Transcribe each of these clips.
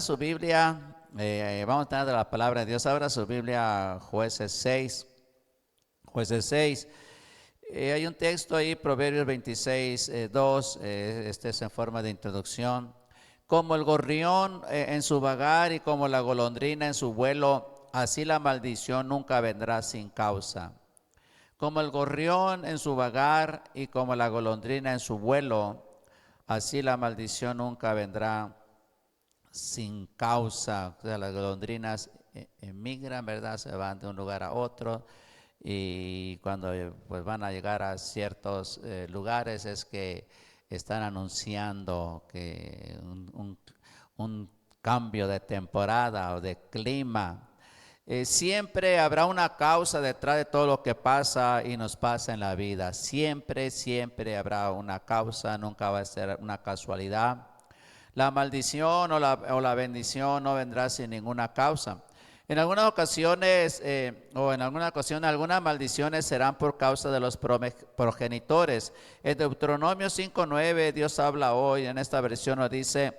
Su Biblia, vamos a tener de la palabra de Dios. Abra su Biblia, Jueces 6. Jueces 6. Hay un texto ahí, Proverbios 26, 2. Este es en forma de introducción. Como el gorrión en su vagar y como la golondrina en su vuelo, así la maldición nunca vendrá sin causa. Como el gorrión en su vagar y como la golondrina en su vuelo, así la maldición nunca vendrá sin causa. O sea, las golondrinas emigran, ¿verdad? Se van de un lugar a otro y cuando pues van a llegar a ciertos lugares es que están anunciando que un cambio de temporada o de clima. Siempre habrá una causa detrás de todo lo que pasa y nos pasa en la vida. Siempre, siempre habrá una causa, nunca va a ser una casualidad. La maldición o la bendición no vendrá sin ninguna causa. En algunas ocasiones, algunas maldiciones serán por causa de los progenitores. En Deuteronomio 5:9, Dios habla hoy, en esta versión nos dice: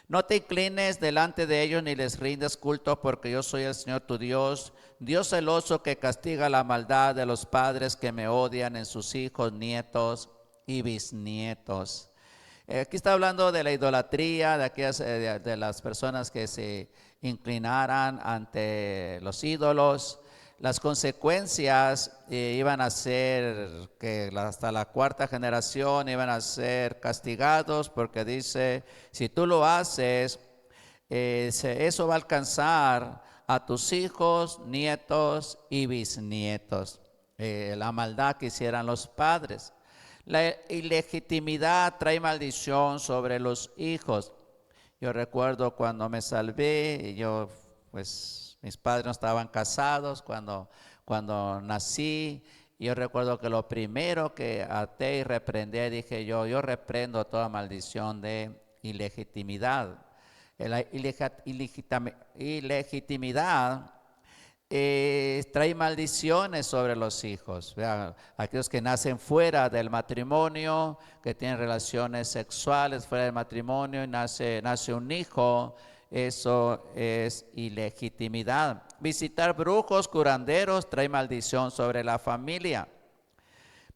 no te inclines delante de ellos ni les rindas culto, porque yo soy el Señor tu Dios, Dios celoso que castiga la maldad de los padres que me odian en sus hijos, nietos y bisnietos. Aquí está hablando de la idolatría, de aquellas de las personas que se inclinaran ante los ídolos. Las consecuencias iban a ser que hasta la cuarta generación iban a ser castigados, porque dice, si tú lo haces, eso va a alcanzar a tus hijos, nietos y bisnietos. La maldad que hicieran los padres. La ilegitimidad trae maldición sobre los hijos. Yo recuerdo cuando me salvé, pues mis padres no estaban casados cuando nací. Yo recuerdo que lo primero que até y reprendí, dije yo reprendo toda maldición de ilegitimidad. La ilegitimidad trae maldiciones sobre los hijos. Vean, aquellos que nacen fuera del matrimonio, que tienen relaciones sexuales fuera del matrimonio y nace un hijo, eso es ilegitimidad. Visitar brujos, curanderos, trae maldición sobre la familia.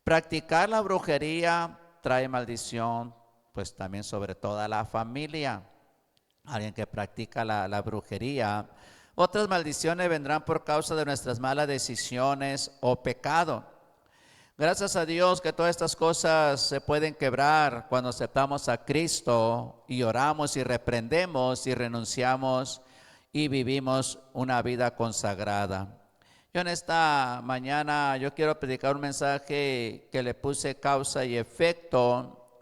Practicar la brujería trae maldición, pues también sobre toda la familia. Alguien que practica la brujería. Otras maldiciones vendrán por causa de nuestras malas decisiones o pecado. Gracias a Dios que todas estas cosas se pueden quebrar cuando aceptamos a Cristo y oramos y reprendemos y renunciamos y vivimos una vida consagrada. Yo en esta mañana yo quiero predicar un mensaje que le puse causa y efecto.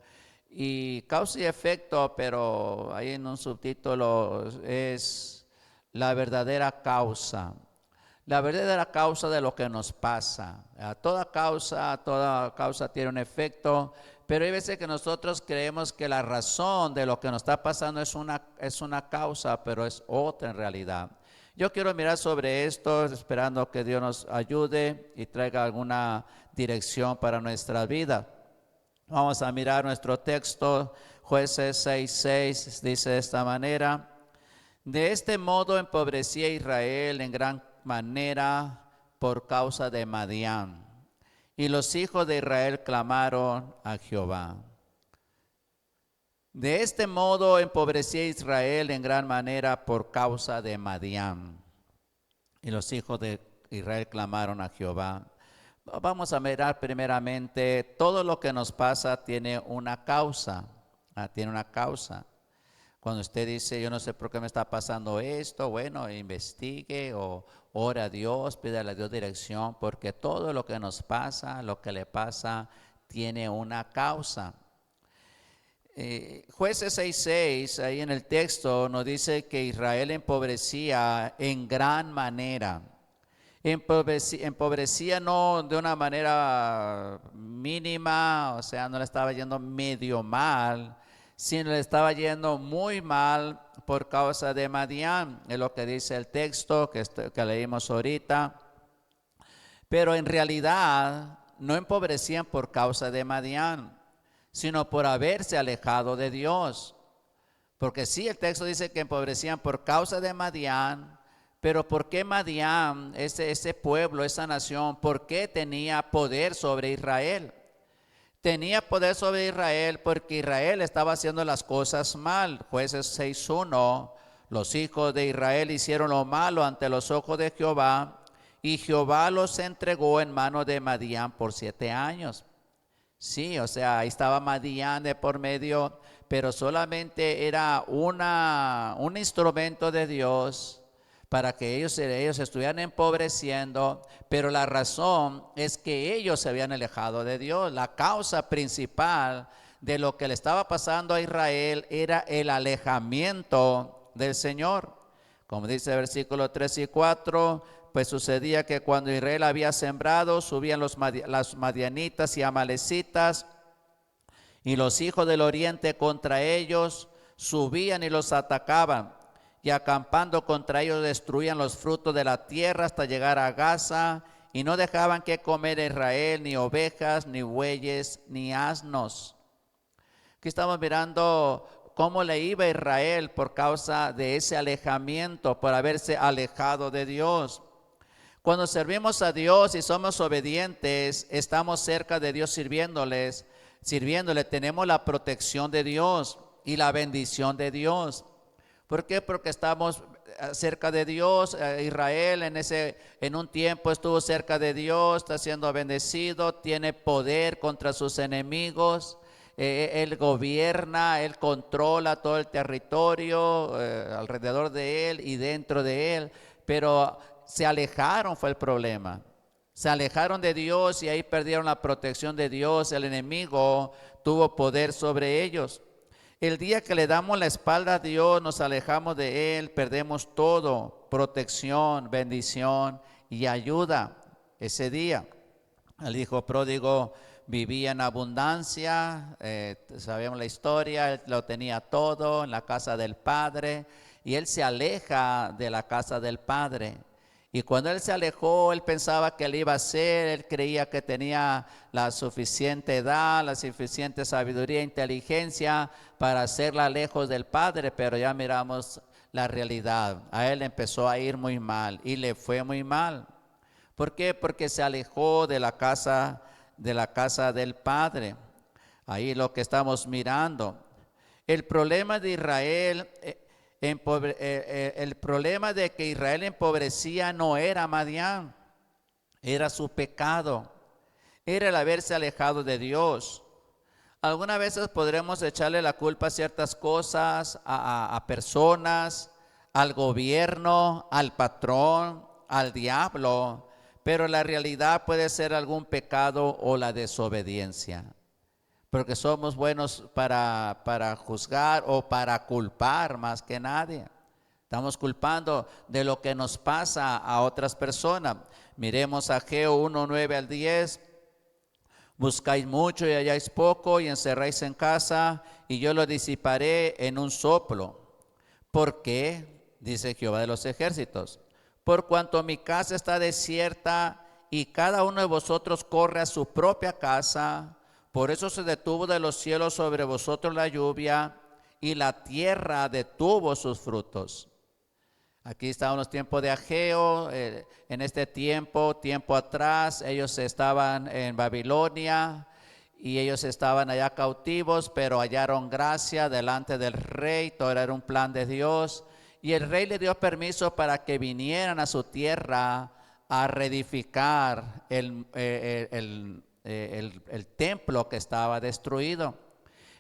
Y causa y efecto, pero ahí en un subtítulo es la verdadera causa. La verdadera causa de lo que nos pasa. Toda causa tiene un efecto, pero hay veces que nosotros creemos que la razón de lo que nos está pasando es una causa, pero es otra en realidad. Yo quiero mirar sobre esto, esperando que Dios nos ayude y traiga alguna dirección para nuestra vida. Vamos a mirar nuestro texto, Jueces 6:6, dice de esta manera: de este modo empobrecía Israel en gran manera por causa de Madián, y los hijos de Israel clamaron a Jehová. De este modo empobrecía Israel en gran manera por causa de Madián, y los hijos de Israel clamaron a Jehová. Vamos a mirar primeramente, todo lo que nos pasa tiene una causa, tiene una causa. Cuando usted dice, yo no sé por qué me está pasando esto, bueno, investigue o ore a Dios, pídale a Dios dirección, porque todo lo que nos pasa, lo que le pasa, tiene una causa. Jueces 6:6, ahí en el texto nos dice que Israel empobrecía en gran manera. Empobrecía no de una manera mínima, o sea, no le estaba yendo medio mal, sino le estaba yendo muy mal por causa de Madián, es lo que dice el texto que leímos ahorita. Pero en realidad no empobrecían por causa de Madián, sino por haberse alejado de Dios. Porque sí, el texto dice que empobrecían por causa de Madián, pero ¿por qué Madián, ese pueblo, esa nación, por qué tenía poder sobre Israel? Tenía poder sobre Israel porque Israel estaba haciendo las cosas mal. Jueces 6:1, los hijos de Israel hicieron lo malo ante los ojos de Jehová, y Jehová los entregó en mano de Madián por 7 años. Sí, o sea, ahí estaba Madián de por medio, pero solamente era un instrumento de Dios para que ellos estuvieran empobreciendo, pero la razón es que ellos se habían alejado de Dios. La causa principal de lo que le estaba pasando a Israel era el alejamiento del Señor. Como dice el versículo 3 y 4, pues sucedía que cuando Israel había sembrado, subían las madianitas y amalecitas, y los hijos del oriente contra ellos subían y los atacaban, y acampando contra ellos destruían los frutos de la tierra hasta llegar a Gaza, y no dejaban que comer Israel ni ovejas, ni bueyes, ni asnos. Aquí estamos mirando cómo le iba a Israel por causa de ese alejamiento, por haberse alejado de Dios. Cuando servimos a Dios y somos obedientes, estamos cerca de Dios sirviéndole, tenemos la protección de Dios y la bendición de Dios. ¿Por qué? Porque estamos cerca de Dios. Israel en un tiempo estuvo cerca de Dios, está siendo bendecido, tiene poder contra sus enemigos. Él gobierna, Él controla todo el territorio alrededor de Él y dentro de Él, pero se alejaron, fue el problema. Se alejaron de Dios y ahí perdieron la protección de Dios. El enemigo tuvo poder sobre ellos. El día que le damos la espalda a Dios, nos alejamos de Él, perdemos todo, protección, bendición y ayuda. Ese día, el hijo pródigo vivía en abundancia, sabemos la historia, él lo tenía todo en la casa del Padre, y él se aleja de la casa del Padre. Y cuando él se alejó, él pensaba que él iba a ser, él creía que tenía la suficiente edad, la suficiente sabiduría e inteligencia para hacerla lejos del Padre, pero ya miramos la realidad. A él empezó a ir muy mal y le fue muy mal. ¿Por qué? Porque se alejó de la casa del Padre. Ahí lo que estamos mirando. El problema de Israel, el problema de que Israel empobrecía no era Madián, era su pecado, era el haberse alejado de Dios. Algunas veces podremos echarle la culpa a ciertas cosas, a personas, al gobierno, al patrón, al diablo, pero la realidad puede ser algún pecado o la desobediencia. Porque somos buenos para juzgar o para culpar más que nadie. Estamos culpando de lo que nos pasa a otras personas. Miremos a Ageo 1:9-10. Buscáis mucho y halláis poco, y encerráis en casa, y yo lo disiparé en un soplo. ¿Por qué? Dice Jehová de los ejércitos. Por cuanto mi casa está desierta, y cada uno de vosotros corre a su propia casa, por eso se detuvo de los cielos sobre vosotros la lluvia, y la tierra detuvo sus frutos. Aquí estaban los tiempos de Ageo. En este tiempo atrás, ellos estaban en Babilonia y ellos estaban allá cautivos, pero hallaron gracia delante del rey. Todo era un plan de Dios, y el rey le dio permiso para que vinieran a su tierra a reedificar el templo que estaba destruido.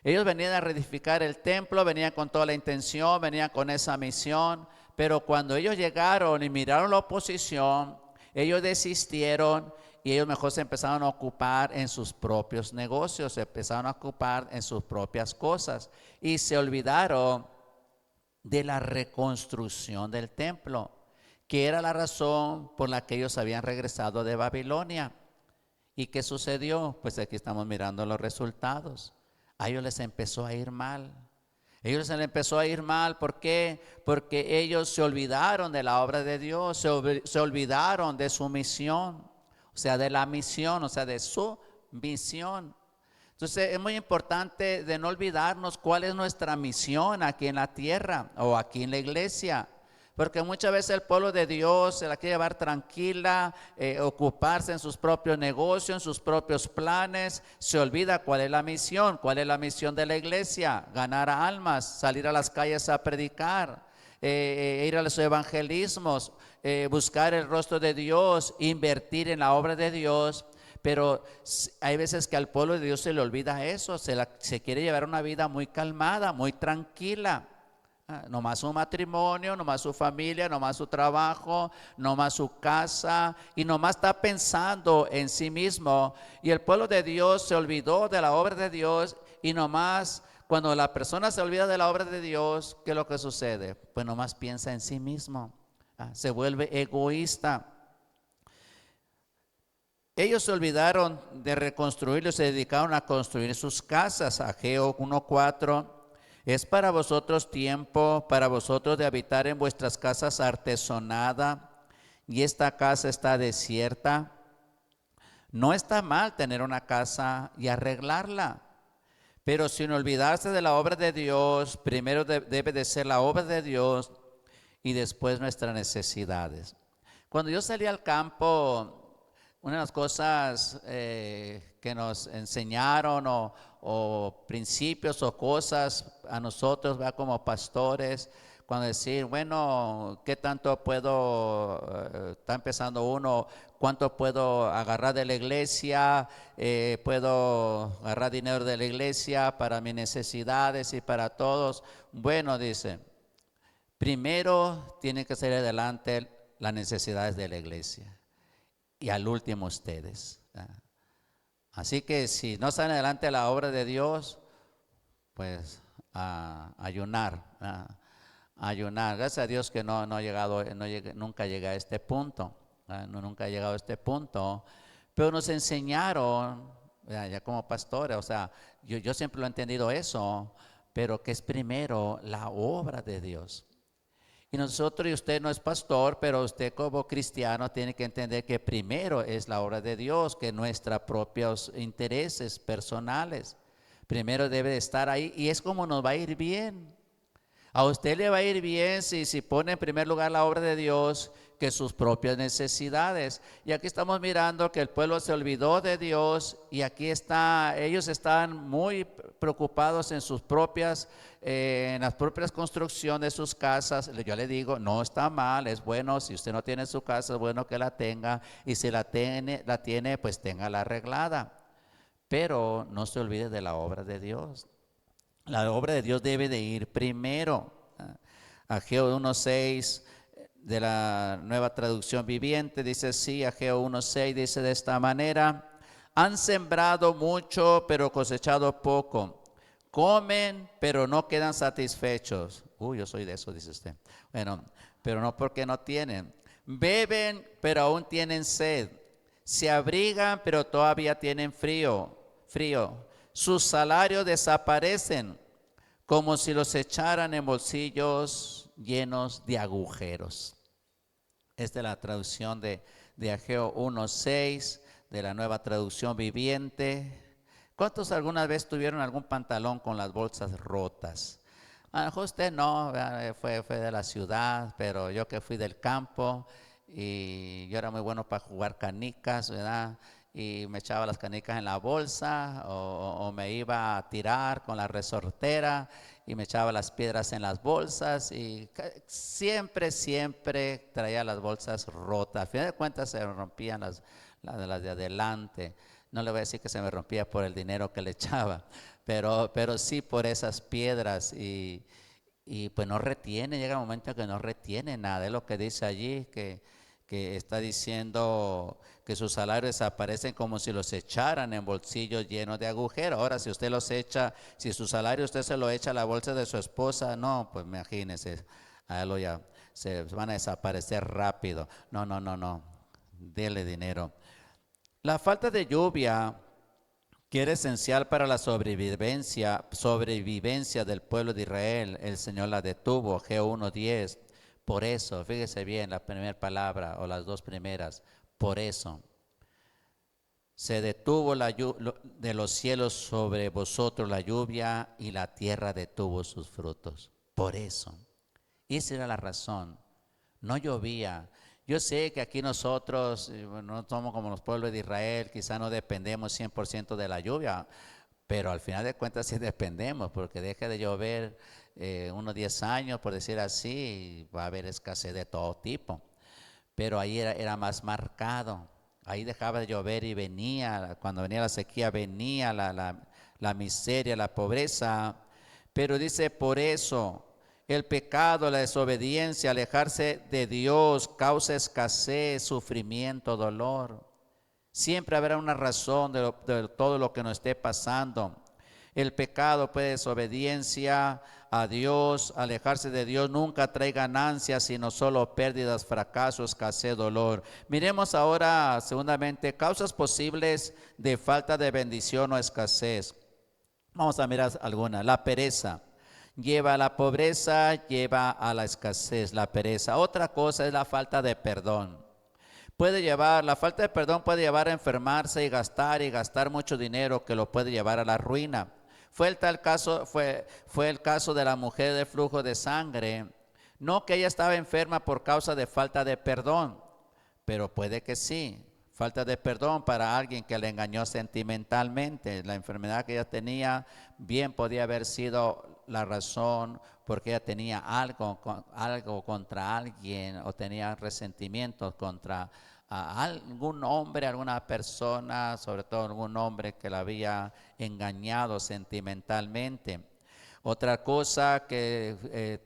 Ellos venían a reedificar el templo, venían con toda la intención, venían con esa misión, pero cuando ellos llegaron y miraron la oposición, ellos desistieron y ellos mejor se empezaron a ocupar en sus propios negocios, se empezaron a ocupar en sus propias cosas y se olvidaron de la reconstrucción del templo, que era la razón por la que ellos habían regresado de Babilonia. ¿Y qué sucedió? Pues aquí estamos mirando los resultados. A ellos les empezó a ir mal. Ellos les empezó a ir mal. ¿Por qué? Porque ellos se olvidaron de la obra de Dios, se olvidaron de su misión, o sea, de la misión, o sea, de su misión. Entonces es muy importante de no olvidarnos cuál es nuestra misión aquí en la tierra o aquí en la iglesia. Porque muchas veces el pueblo de Dios se la quiere llevar tranquila, ocuparse en sus propios negocios, en sus propios planes. Se olvida cuál es la misión de la iglesia: ganar almas, salir a las calles a predicar, ir a los evangelismos, buscar el rostro de Dios, invertir en la obra de Dios. Pero hay veces que al pueblo de Dios se le olvida eso, se quiere llevar una vida muy calmada, muy tranquila. Nomás su matrimonio, nomás su familia, nomás su trabajo, nomás su casa, y nomás está pensando en sí mismo. Y el pueblo de Dios se olvidó de la obra de Dios, y nomás cuando la persona se olvida de la obra de Dios, ¿qué es lo que sucede? Pues nomás piensa en sí mismo, se vuelve egoísta. Ellos se olvidaron de reconstruirlo, se dedicaron a construir sus casas. Ageo 1:4. Es para vosotros tiempo, para vosotros de habitar en vuestras casas artesonada, y esta casa está desierta. No está mal tener una casa y arreglarla, pero sin olvidarse de la obra de Dios. Primero debe de ser la obra de Dios y después nuestras necesidades. Cuando yo salí al campo, una de las cosas que nos enseñaron o principios o cosas a nosotros, ¿verdad?, como pastores, cuando decir, bueno, ¿qué tanto puedo, está empezando uno, cuánto puedo agarrar de la iglesia? ¿Puedo agarrar dinero de la iglesia para mis necesidades y para todos? Bueno, dice, primero tiene que ser adelante las necesidades de la iglesia, y al último ustedes. Así que si no salen adelante la obra de Dios, pues ayunar. Ayunar. Gracias a Dios que no ha llegado, nunca llegué a este punto. Nunca he llegado a este punto. Pero nos enseñaron, ya como pastores, o sea, yo siempre lo he entendido eso, pero que es primero la obra de Dios. Y nosotros, y usted no es pastor, pero usted como cristiano tiene que entender que primero es la obra de Dios que nuestros propios intereses personales. Primero debe de estar ahí, y es como nos va a ir bien. A usted le va a ir bien si pone en primer lugar la obra de Dios que sus propias necesidades. Y aquí estamos mirando que el pueblo se olvidó de Dios, y aquí ellos están muy preocupados en sus propias, en las propias construcciones de sus casas. Yo le digo, no está mal, es bueno. Si usted no tiene su casa, es bueno que la tenga, y si la tiene, pues téngala arreglada. Pero no se olvide de la obra de Dios. La obra de Dios debe de ir primero. Ageo 1:6 de la Nueva Traducción Viviente dice así. Ageo 1:6 dice de esta manera: han sembrado mucho, pero cosechado poco. Comen, pero no quedan satisfechos. Yo soy de eso, dice usted. Bueno, pero no porque no tienen. Beben, pero aún tienen sed. Se abrigan, pero todavía tienen frío. Sus salarios desaparecen como si los echaran en bolsillos llenos de agujeros. Esta es la traducción de Ageo 1:6 de la Nueva Traducción Viviente. ¿Cuántos alguna vez tuvieron algún pantalón con las bolsas rotas? A lo mejor usted no, fue de la ciudad, pero yo que fui del campo, y yo era muy bueno para jugar canicas, ¿verdad? Y me echaba las canicas en la bolsa, o me iba a tirar con la resortera y me echaba las piedras en las bolsas, y siempre traía las bolsas rotas. Al final de cuentas se rompían las de adelante. No le voy a decir que se me rompía por el dinero que le echaba, pero sí por esas piedras, y pues no retiene, llega un momento que no retiene nada. Es lo que dice allí, que está diciendo que sus salarios desaparecen como si los echaran en bolsillos llenos de agujeros. Ahora, si usted los echa, si su salario usted se lo echa a la bolsa de su esposa, no, pues imagínese, a él ya se van a desaparecer rápido. No, dele dinero. La falta de lluvia, que era esencial para la sobrevivencia del pueblo de Israel, el Señor la detuvo. Ageo 1:10. Por eso, fíjese bien la primera palabra o las dos primeras, por eso. Se detuvo de los cielos sobre vosotros la lluvia y la tierra detuvo sus frutos. Por eso, esa era la razón. No llovía. Yo sé que aquí nosotros no somos como los pueblos de Israel, quizá no dependemos 100% de la lluvia, pero al final de cuentas sí dependemos, porque deja de llover unos 10 años, por decir así, va a haber escasez de todo tipo. Pero ahí era más marcado. Ahí dejaba de llover y venía, cuando venía la sequía, venía la miseria, la pobreza. Pero dice, por eso el pecado, la desobediencia, alejarse de Dios causa escasez, sufrimiento, dolor. Siempre habrá una razón de todo lo que nos esté pasando. El pecado, pues, desobediencia a Dios, alejarse de Dios, nunca trae ganancias, sino solo pérdidas, fracasos, escasez, dolor. Miremos ahora, segundamente, causas posibles de falta de bendición o escasez. Vamos a mirar algunas. La pereza. Lleva a la pobreza, lleva a la escasez, la pereza. Otra cosa es la falta de perdón. La falta de perdón puede llevar a enfermarse y gastar mucho dinero que lo puede llevar a la ruina. Fue el caso de la mujer de flujo de sangre. No que ella estaba enferma por causa de falta de perdón, pero puede que sí. Falta de perdón para alguien que le engañó sentimentalmente. La enfermedad que ella tenía bien podía haber sido la razón porque ella tenía algo contra alguien o tenía resentimientos contra algún hombre, alguna persona, sobre todo algún hombre que la había engañado sentimentalmente. Otra cosa que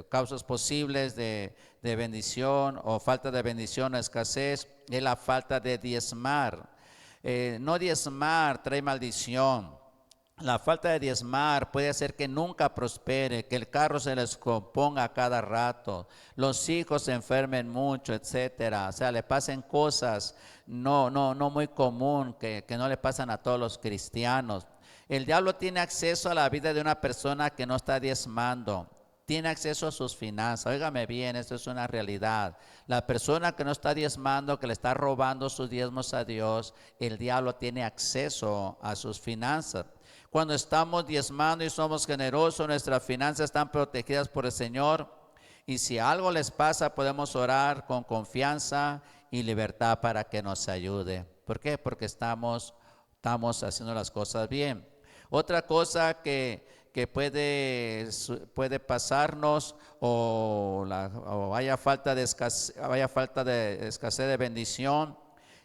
causas posibles de bendición o falta de bendición o escasez es la falta de diezmar. No diezmar trae maldición. La falta de diezmar puede hacer que nunca prospere, que el carro se les componga a cada rato, los hijos se enfermen mucho, etcétera. O sea, le pasen cosas no muy común que no le pasan a todos los cristianos. El diablo tiene acceso a la vida de una persona que no está diezmando. Tiene acceso a sus finanzas. Óigame bien, esto es una realidad. La persona que no está diezmando, que le está robando sus diezmos a Dios, el diablo tiene acceso a sus finanzas. Cuando estamos diezmando y somos generosos, nuestras finanzas están protegidas por el Señor. Y si algo les pasa, podemos orar con confianza y libertad para que nos ayude. ¿Por qué? Porque estamos haciendo las cosas bien. Otra cosa que puede pasarnos o haya falta de escasez de bendición,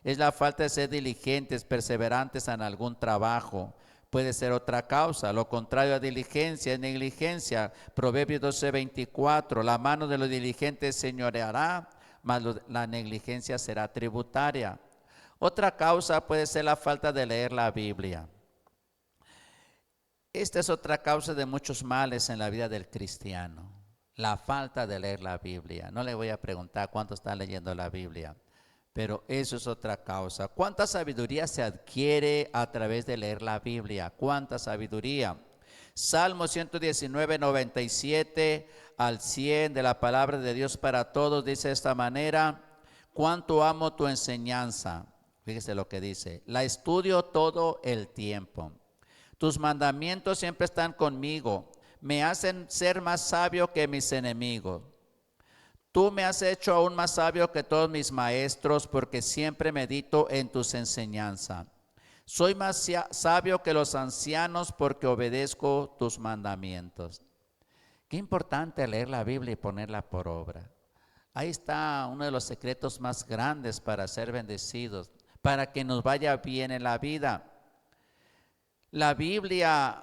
es la falta de ser diligentes, perseverantes en algún trabajo. Puede ser otra causa. Lo contrario a diligencia es negligencia. Proverbios 12:24, la mano de los diligentes señoreará, mas la negligencia será tributaria. Otra causa puede ser la falta de leer la Biblia. Esta es otra causa de muchos males en la vida del cristiano, la falta de leer la Biblia. No le voy a preguntar cuánto está leyendo la Biblia, pero eso es otra causa. ¿Cuánta sabiduría se adquiere a través de leer la Biblia? ¿Cuánta sabiduría? Salmo 119, 97 al 100 de la palabra de Dios para todos dice de esta manera: cuánto amo tu enseñanza. Fíjese lo que dice: la estudio todo el tiempo. Tus mandamientos siempre están conmigo, me hacen ser más sabio que mis enemigos. Tú me has hecho aún más sabio que todos mis maestros, porque siempre medito en tus enseñanzas. Soy más sabio que los ancianos, porque obedezco tus mandamientos. Qué importante leer la Biblia y ponerla por obra. Ahí está uno de los secretos más grandes para ser bendecidos, para que nos vaya bien en la vida. La Biblia,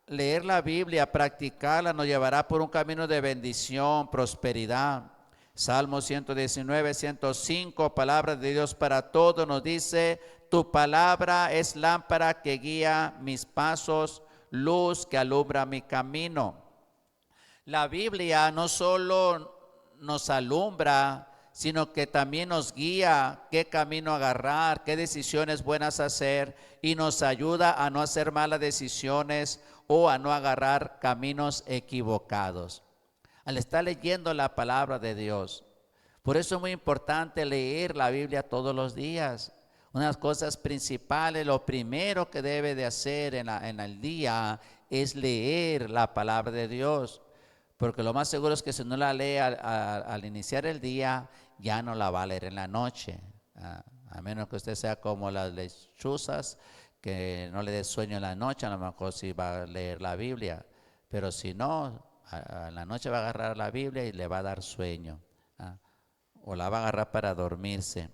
leer la Biblia, practicarla, nos llevará por un camino de bendición, prosperidad. Salmo 119, 105, palabra de Dios para todos, nos dice: tu palabra es lámpara que guía mis pasos, luz que alumbra mi camino. La Biblia no solo nos alumbra, sino que también nos guía qué camino agarrar, qué decisiones buenas hacer, y nos ayuda a no hacer malas decisiones o a no agarrar caminos equivocados. Al estar leyendo la palabra de Dios, por eso es muy importante leer la Biblia todos los días. Una de las cosas principales, lo primero que debe de hacer en el día es leer la palabra de Dios. Porque lo más seguro es que si no la lee al iniciar el día, ya no la va a leer en la noche. A menos que usted sea como las lechuzas, que no le dé sueño en la noche, a lo mejor sí va a leer la Biblia. Pero si no, en la noche va a agarrar la Biblia y le va a dar sueño. O la va a agarrar para dormirse.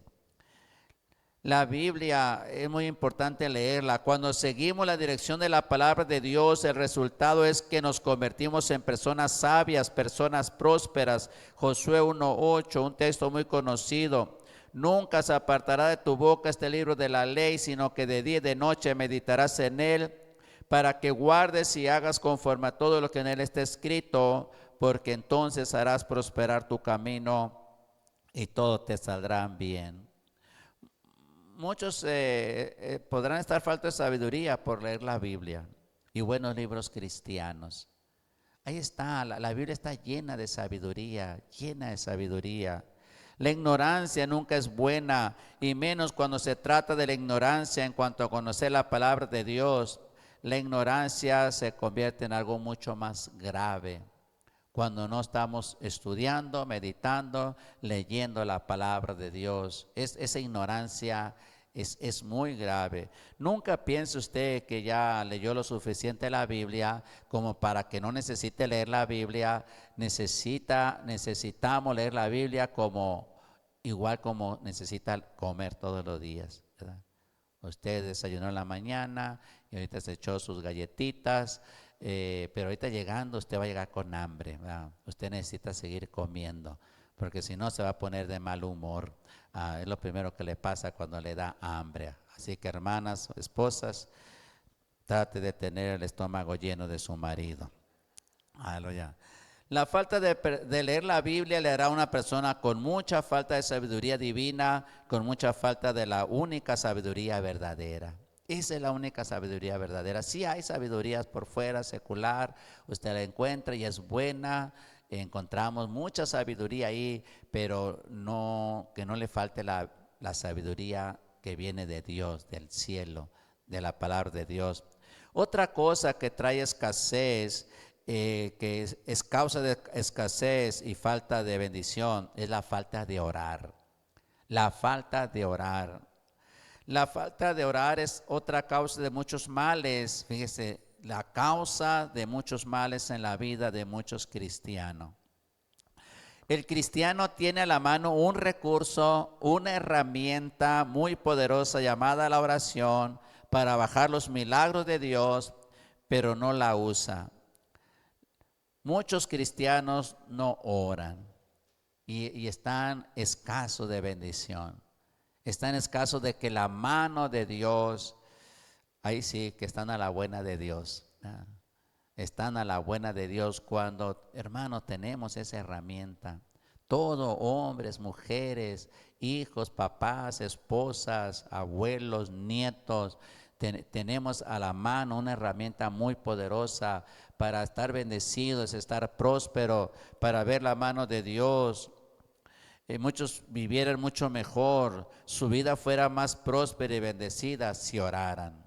La Biblia es muy importante leerla. Cuando seguimos la dirección de la palabra de Dios, el resultado es que nos convertimos en personas sabias, personas prósperas. Josué 1:8, un texto muy conocido. Nunca se apartará de tu boca este libro de la ley, sino que de día y de noche meditarás en él, para que guardes y hagas conforme a todo lo que en él está escrito, porque entonces harás prosperar tu camino y todo te saldrá bien. Muchos podrán estar faltos de sabiduría por leer la Biblia y buenos libros cristianos. Ahí está, la Biblia está llena de sabiduría, llena de sabiduría. La ignorancia nunca es buena, y menos cuando se trata de la ignorancia en cuanto a conocer la palabra de Dios. La ignorancia se convierte en algo mucho más grave cuando no estamos estudiando, meditando, leyendo la palabra de Dios. Esa ignorancia es muy grave. Nunca piense usted que ya leyó lo suficiente la Biblia como para que no necesite leer la Biblia. Necesitamos leer la Biblia igual como necesita comer todos los días, ¿verdad? Usted desayunó en la mañana y ahorita se echó sus galletitas, pero ahorita llegando usted va a llegar con hambre, ¿verdad? Usted necesita seguir comiendo, porque si no se va a poner de mal humor. Es lo primero que le pasa cuando le da hambre. Así que hermanas, esposas, trate de tener el estómago lleno de su marido. Aleluya. La falta de leer la Biblia le hará a una persona con mucha falta de sabiduría divina, con mucha falta de la única sabiduría verdadera. Esa es la única sabiduría verdadera. Sí hay sabidurías por fuera, secular, usted la encuentra y es buena. Encontramos mucha sabiduría ahí, pero que no le falte la sabiduría que viene de Dios, del cielo, de la palabra de Dios. Otra cosa que trae escasez, que es causa de escasez y falta de bendición, es la falta de orar. La falta de orar. La falta de orar es otra causa de muchos males. Fíjese, la causa de muchos males en la vida de muchos cristianos. El cristiano tiene a la mano un recurso, una herramienta muy poderosa llamada la oración para bajar los milagros de Dios, pero no la usa. Muchos cristianos no oran y están escasos de bendición. Están escasos de que la mano de Dios, ahí sí que están a la buena de Dios. Están a la buena de Dios cuando, hermanos, tenemos esa herramienta. Todo, hombres, mujeres, hijos, papás, esposas, abuelos, nietos, tenemos a la mano una herramienta muy poderosa para estar bendecidos, estar prósperos, para ver la mano de Dios. Muchos vivieran mucho mejor, su vida fuera más próspera y bendecida si oraran.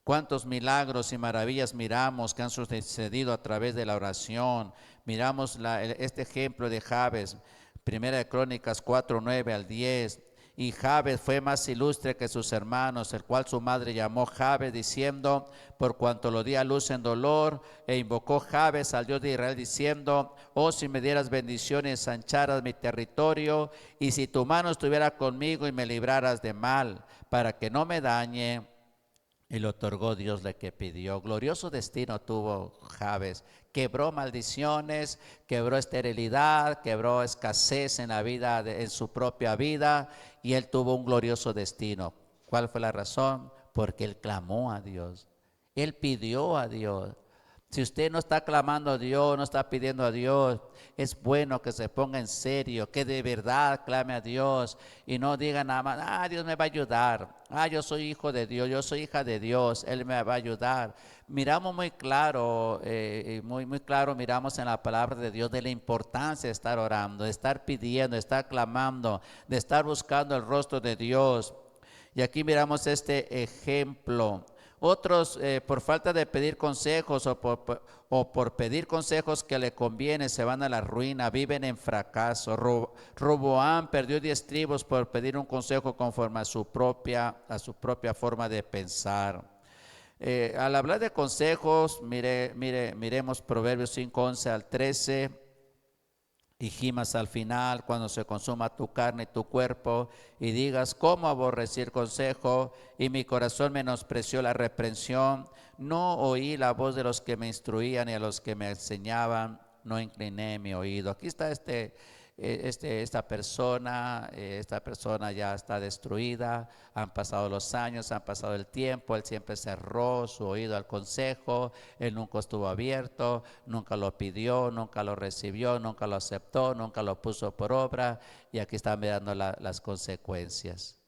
Cuántos milagros y maravillas miramos que han sucedido a través de la oración. Miramos este ejemplo de Jabes, Primera de Crónicas 4:9-10. Y Jabes fue más ilustre que sus hermanos, el cual su madre llamó Jabes, diciendo, por cuanto lo di a luz en dolor, e invocó Jabes al Dios de Israel, diciendo, oh, si me dieras bendiciones, ensancharas mi territorio, y si tu mano estuviera conmigo y me libraras de mal, para que no me dañe. Y le otorgó Dios lo que pidió. Glorioso destino tuvo Jabes. Quebró maldiciones, quebró esterilidad, quebró escasez en la vida, en su propia vida, y él tuvo un glorioso destino. ¿Cuál fue la razón? Porque él clamó a Dios. Él pidió a Dios. Si usted no está clamando a Dios, no está pidiendo a Dios, es bueno que se ponga en serio, que de verdad clame a Dios y no diga nada más, Dios me va a ayudar, yo soy hijo de Dios, yo soy hija de Dios, Él me va a ayudar. Miramos muy claro, muy claro miramos en la palabra de Dios de la importancia de estar orando, de estar pidiendo, de estar clamando, de estar buscando el rostro de Dios. Y aquí miramos este ejemplo. Otros, por falta de pedir consejos o por pedir consejos que le conviene, se van a la ruina, viven en fracaso. Roboam perdió 10 tribus por pedir un consejo conforme a su propia forma de pensar. Al hablar de consejos, miremos Proverbios 5, 11 al 13. Y gimas al final cuando se consuma tu carne y tu cuerpo, y digas: cómo aborrecí el consejo, y mi corazón menospreció la reprensión. No oí la voz de los que me instruían, y a los que me enseñaban no incliné mi oído. Aquí está esta persona ya está destruida. Han pasado los años, han pasado el tiempo. Él siempre cerró su oído al consejo. Él nunca estuvo abierto, nunca lo pidió, nunca lo recibió, nunca lo aceptó, nunca lo puso por obra. Y aquí están mirando las consecuencias.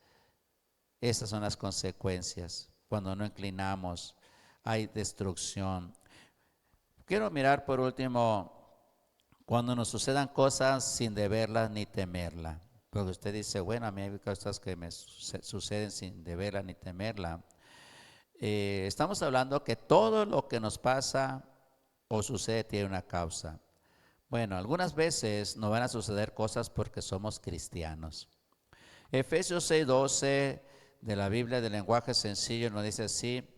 Esas son las consecuencias. Cuando no inclinamos, hay destrucción. Quiero mirar por último, cuando nos sucedan cosas sin deberlas ni temerlas. Porque usted dice: bueno, a mí hay cosas que me suceden sin deberlas ni temerlas. Estamos hablando que todo lo que nos pasa o sucede tiene una causa. Bueno, algunas veces nos van a suceder cosas porque somos cristianos. Efesios 6:12 de la Biblia del lenguaje sencillo nos dice así: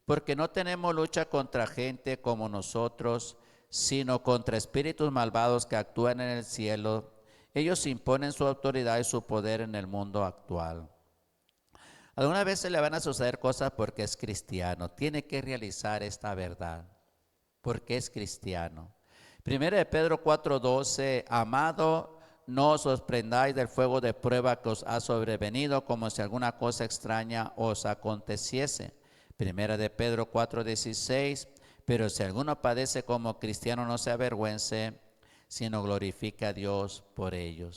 porque no tenemos lucha contra gente como nosotros, sino contra espíritus malvados que actúan en el cielo. Ellos imponen su autoridad y su poder en el mundo actual. Algunas veces le van a suceder cosas porque es cristiano. Tiene que realizar esta verdad, porque es cristiano. Primero de Pedro 4:12: amado, no os sorprendáis del fuego de prueba que os ha sobrevenido, como si alguna cosa extraña os aconteciese. Primera de Pedro 4:16: pero si alguno padece como cristiano, no se avergüence, sino glorifica a Dios por ello.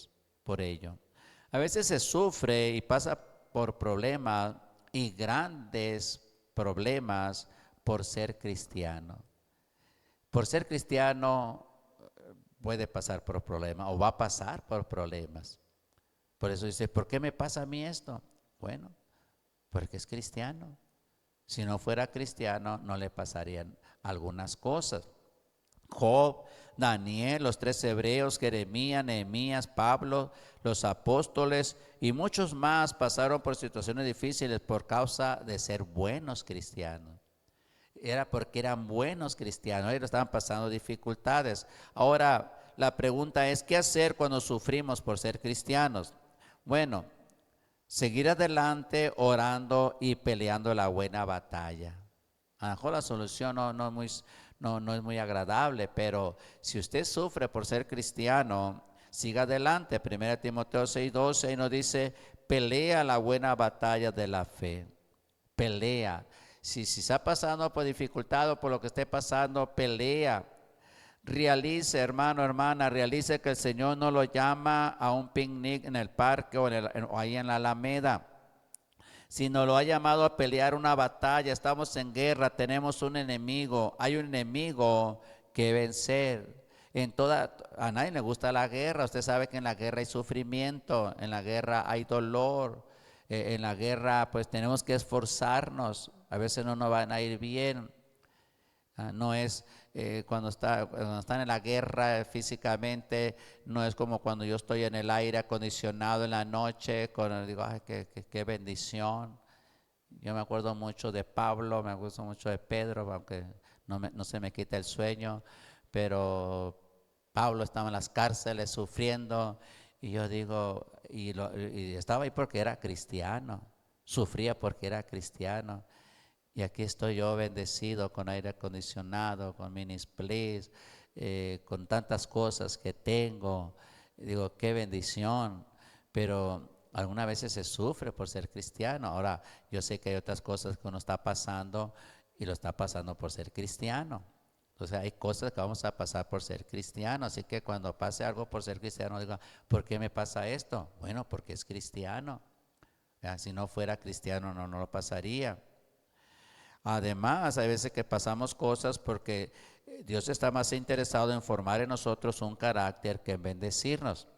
A veces se sufre y pasa por problemas, y grandes problemas, por ser cristiano. Por ser cristiano puede pasar por problemas o va a pasar por problemas. Por eso dice: ¿por qué me pasa a mí esto? Bueno, porque es cristiano. Si no fuera cristiano, no le pasarían algunas cosas. Job, Daniel, los 3 hebreos, Jeremías, Nehemías, Pablo, los apóstoles y muchos más pasaron por situaciones difíciles por causa de ser buenos cristianos. Era porque eran buenos cristianos, ellos estaban pasando dificultades. Ahora, la pregunta es: ¿qué hacer cuando sufrimos por ser cristianos? Bueno, seguir adelante orando y peleando la buena batalla. A lo mejor la solución no es muy agradable, pero si usted sufre por ser cristiano, siga adelante. 1 Timoteo 6:12 nos dice: pelea la buena batalla de la fe. Pelea. Si está pasando por dificultad o por lo que esté pasando, pelea. Realice, hermano, hermana, realice que el Señor no lo llama a un picnic en el parque o ahí en la Alameda, sino lo ha llamado a pelear una batalla. Estamos en guerra, tenemos un enemigo, hay un enemigo que vencer. A nadie le gusta la guerra. Usted sabe que en la guerra hay sufrimiento, en la guerra hay dolor, en la guerra pues tenemos que esforzarnos. A veces no nos van a ir bien. No es cuando están en la guerra físicamente, no es como cuando yo estoy en el aire acondicionado en la noche, digo: ay, qué bendición. Yo me acuerdo mucho de Pablo, me acuerdo mucho de Pedro, aunque no se me quita el sueño, pero Pablo estaba en las cárceles sufriendo, y yo digo, y estaba ahí porque era cristiano, sufría porque era cristiano. Y aquí estoy yo bendecido con aire acondicionado, con mini splits, con tantas cosas que tengo. Digo, qué bendición. Pero algunas veces se sufre por ser cristiano. Ahora, yo sé que hay otras cosas que uno está pasando y lo está pasando por ser cristiano. Entonces hay cosas que vamos a pasar por ser cristiano. Así que cuando pase algo por ser cristiano, digo: ¿por qué me pasa esto? Bueno, porque es cristiano. Si no fuera cristiano, no lo pasaría. Además, hay veces que pasamos cosas porque Dios está más interesado en formar en nosotros un carácter que en bendecirnos.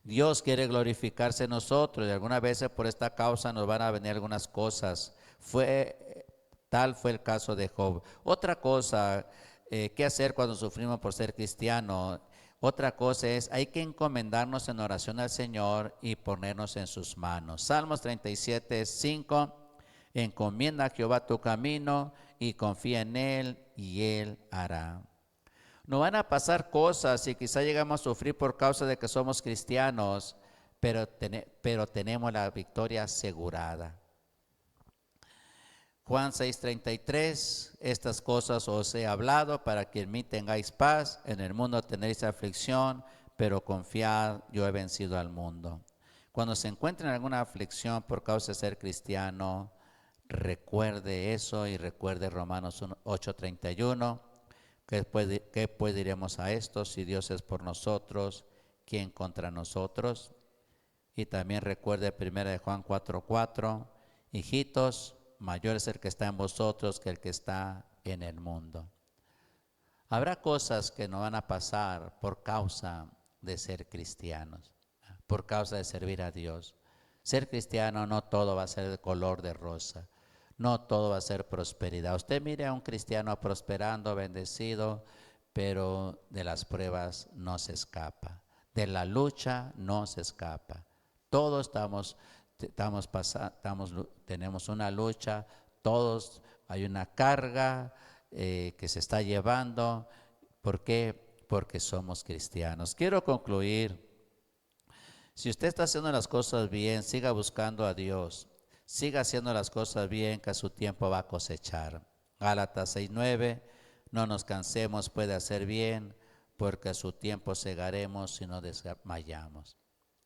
Dios quiere glorificarse en nosotros y algunas veces por esta causa nos van a venir algunas cosas. Tal fue el caso de Job. Otra cosa, ¿qué hacer cuando sufrimos por ser cristiano? Otra cosa es, hay que encomendarnos en oración al Señor y ponernos en sus manos. Salmos 37:5, encomienda a Jehová tu camino y confía en Él y Él hará. Nos van a pasar cosas y quizá llegamos a sufrir por causa de que somos cristianos, pero tenemos la victoria asegurada. Juan 6:33, estas cosas os he hablado para que en mí tengáis paz, en el mundo tendréis aflicción, pero confiad, yo he vencido al mundo. Cuando se encuentre en alguna aflicción por causa de ser cristiano, recuerde eso y recuerde Romanos 8:31, ¿qué pues diremos a esto? Si Dios es por nosotros, ¿quién contra nosotros? Y también recuerde 1 de Juan 4:4, hijitos, mayor es el que está en vosotros que el que está en el mundo. Habrá cosas que no van a pasar por causa de ser cristianos, por causa de servir a Dios. Ser cristiano no todo va a ser de color de rosa, no todo va a ser prosperidad. Usted mire a un cristiano prosperando, bendecido, pero de las pruebas no se escapa, de la lucha no se escapa. Todos tenemos una lucha, todos hay una carga que se está llevando. ¿Por qué? Porque somos cristianos. Quiero concluir. Si usted está haciendo las cosas bien, siga buscando a Dios. Siga haciendo las cosas bien, que a su tiempo va a cosechar. Gálatas 6:9, no nos cansemos pues de hacer bien, porque a su tiempo segaremos si no desmayamos.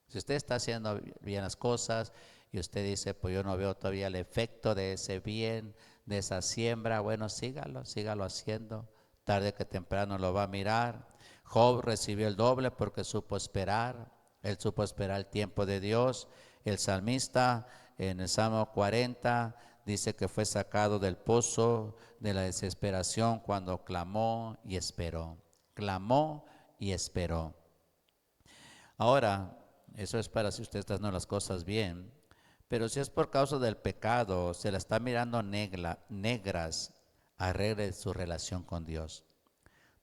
Si usted está haciendo bien las cosas y usted dice, pues yo no veo todavía el efecto de ese bien, de esa siembra, bueno, sígalo haciendo. Tarde que temprano lo va a mirar. Job recibió el doble porque supo esperar. Él supo esperar el tiempo de Dios. El salmista en el Salmo 40 dice que fue sacado del pozo de la desesperación cuando clamó y esperó. Clamó y esperó. Ahora, eso es para si usted está haciendo las cosas bien, pero si es por causa del pecado, se la está mirando negras, arregle su relación con Dios.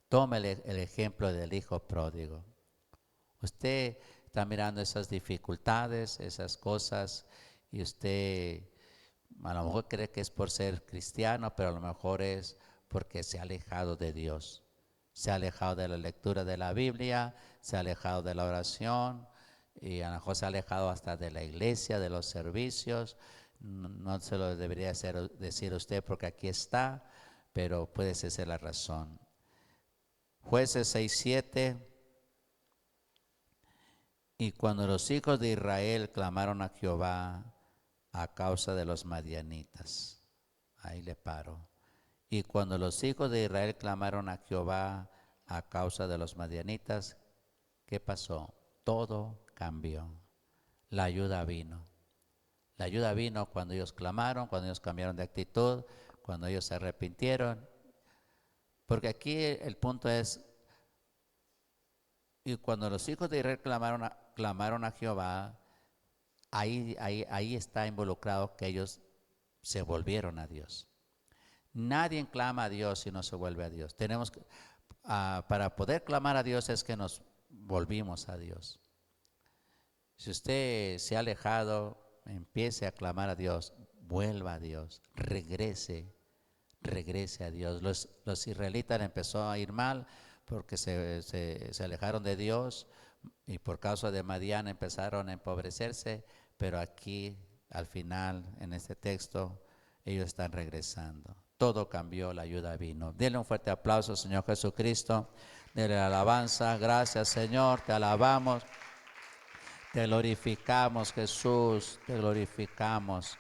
Tómele el ejemplo del hijo pródigo. Usted está mirando esas dificultades, esas cosas, y usted a lo mejor cree que es por ser cristiano, pero a lo mejor es porque se ha alejado de Dios. Se ha alejado de la lectura de la Biblia, se ha alejado de la oración y a lo mejor se ha alejado hasta de la iglesia, de los servicios. No se lo debería decir usted porque aquí está, pero puede ser la razón. Jueces 6:7. Y cuando los hijos de Israel clamaron a Jehová a causa de los madianitas, ahí le paro. Y cuando los hijos de Israel clamaron a Jehová a causa de los madianitas, ¿qué pasó? Todo cambió. La ayuda vino. La ayuda vino cuando ellos clamaron, cuando ellos cambiaron de actitud, cuando ellos se arrepintieron. Porque aquí el punto es, y cuando los hijos de Israel clamaron a Jehová, ahí está involucrado que ellos se volvieron a Dios. Nadie clama a Dios si no se vuelve a Dios. Para poder clamar a Dios es que nos volvimos a Dios. Si usted se ha alejado, empiece a clamar a Dios, vuelva a Dios, regrese a Dios. Los israelitas empezó a ir mal porque se alejaron de Dios y por causa de Madián empezaron a empobrecerse, pero aquí al final en este texto ellos están regresando. Todo cambió, la ayuda vino. Denle un fuerte aplauso, Señor Jesucristo. Denle alabanza. Gracias, Señor. Te alabamos. Te glorificamos, Jesús. Te glorificamos.